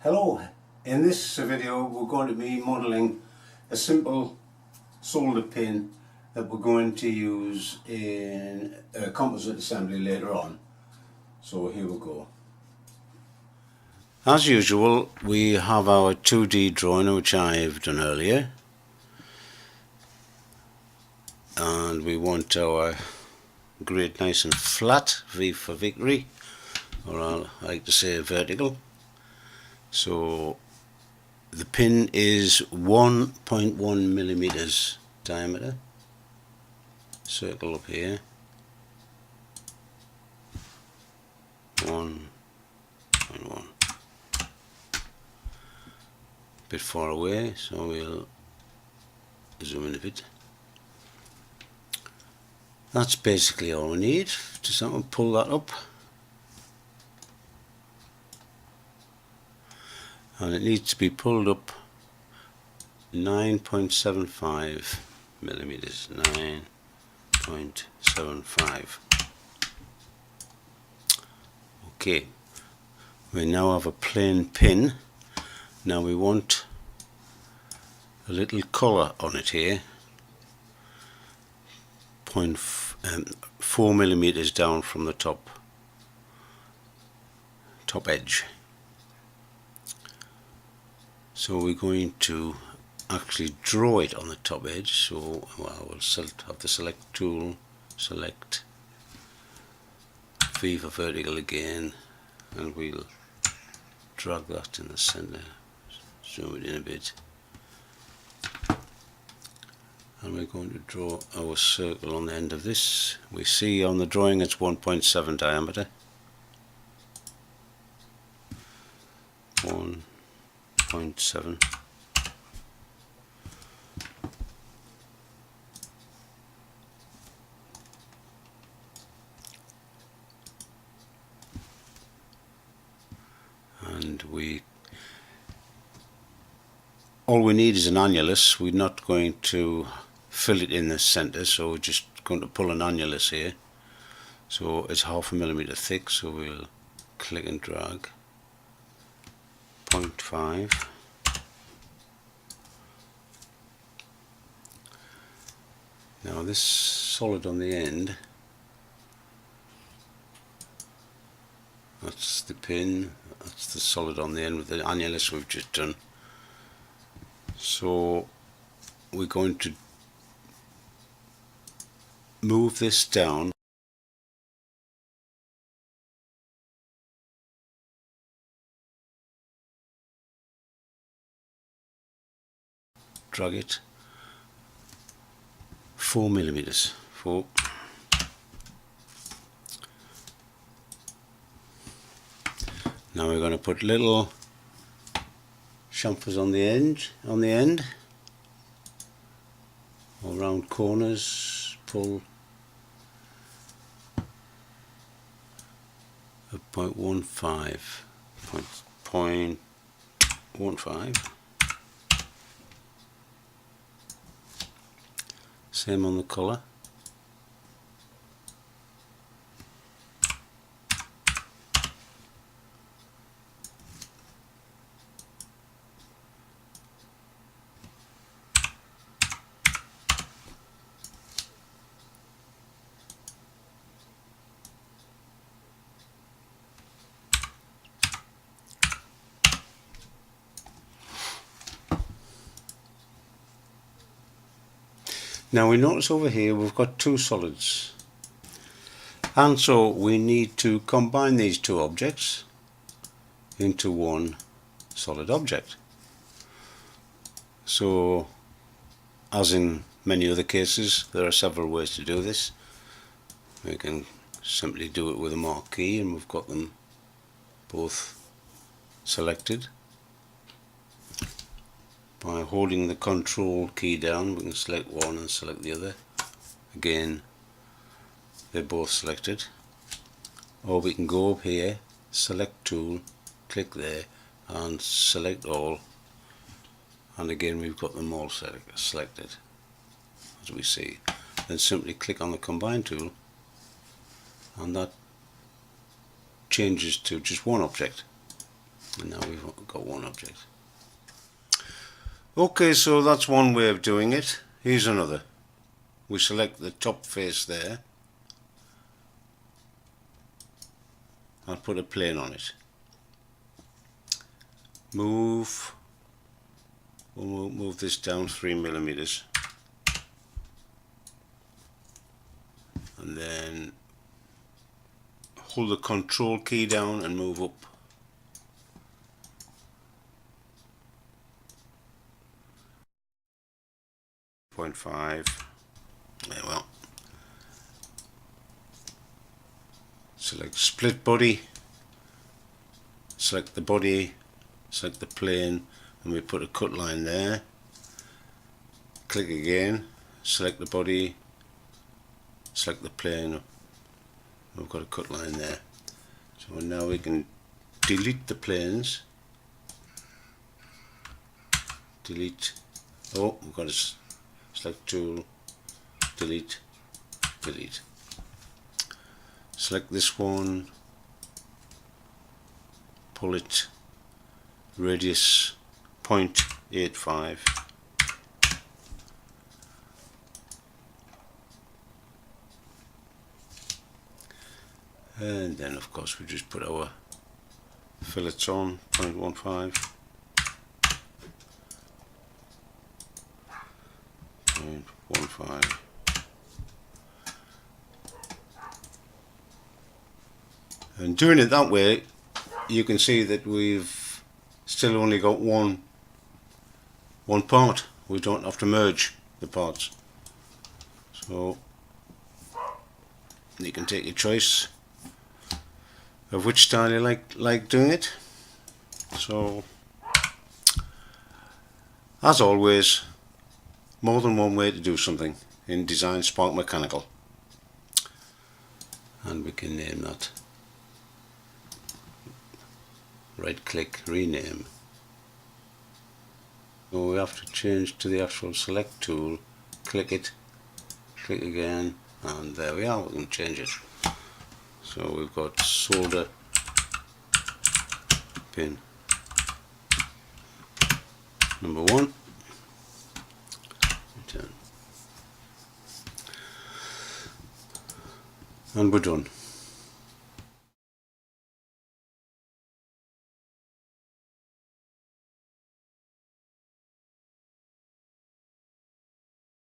Hello, in this video we're going to be modelling a simple solder pin that we're going to use in a composite assembly later on. So here we go. As usual, we have our 2D drawing which I've done earlier, and we want our grid nice and flat, V for victory, or I like to say vertical. So the pin is 1.1 millimeters diameter. Circle up here. 1.1. Bit far away, so we'll zoom in a bit. That's basically all we need. Just pull that up. And it needs to be pulled up 9.75 millimeters. 9.75. Okay, we now have a plain pin. Now we want a little colour on it here. 4 millimeters down from the top edge. So we're going to actually draw it on the top edge. So we'll have the select tool, select V for vertical again, and we'll drag that in the center, zoom it in a bit, and we're going to draw our circle on the end of this. We see on the drawing it's 1.7 diameter. 1.7. And all we need is an annulus. We're not going to fill it in the center, so we're just going to pull an annulus here. So it's 0.5 millimeter thick, so we'll click and drag. 0.5. Now this solid on the end, that's the pin, that's the solid on the end with the annulus we've just done. So we're going to move this down . Drag it 4 millimeters. 4. Now we're going to put little chamfers on the end, all round corners. Pull a 0.15. Same on the colour. Now we notice over here we've got two solids, and so we need to combine these two objects into one solid object. So, as in many other cases, there are several ways to do this. We can simply do it with a mark key, and we've got them both selected. By holding the control key down, we can select one and select the other. Again, they're both selected. Or we can go up here, select tool, click there, and select all. And again, we've got them all selected, as we see. Then simply click on the combine tool, and that changes to just one object. And now we've got one object. Okay, so that's one way of doing it. Here's another. We select the top face there and put a plane on it. We'll move this down 3 millimeters, and then hold the control key down and move up. .5. There, well, select split body, select the body, select the plane, and we put a cut line there. Click again, select the body, select the plane, we've got a cut line there. So now we can delete the planes, delete, oh, we've got a select tool, delete, delete. Select this one, pull it, radius 0.85, and then of course we just put our fillets on 0.15, 0.15. And doing it that way, you can see that we've still only got one part. We don't have to merge the parts. So you can take your choice of which style you like doing it. So as always, more than one way to do something in Design Spark Mechanical, and we can name that. Right click, rename. So we have to change to the actual select tool, click it, click again, and there we are, we can change it. So we've got solder pin number 1, return, and we're done.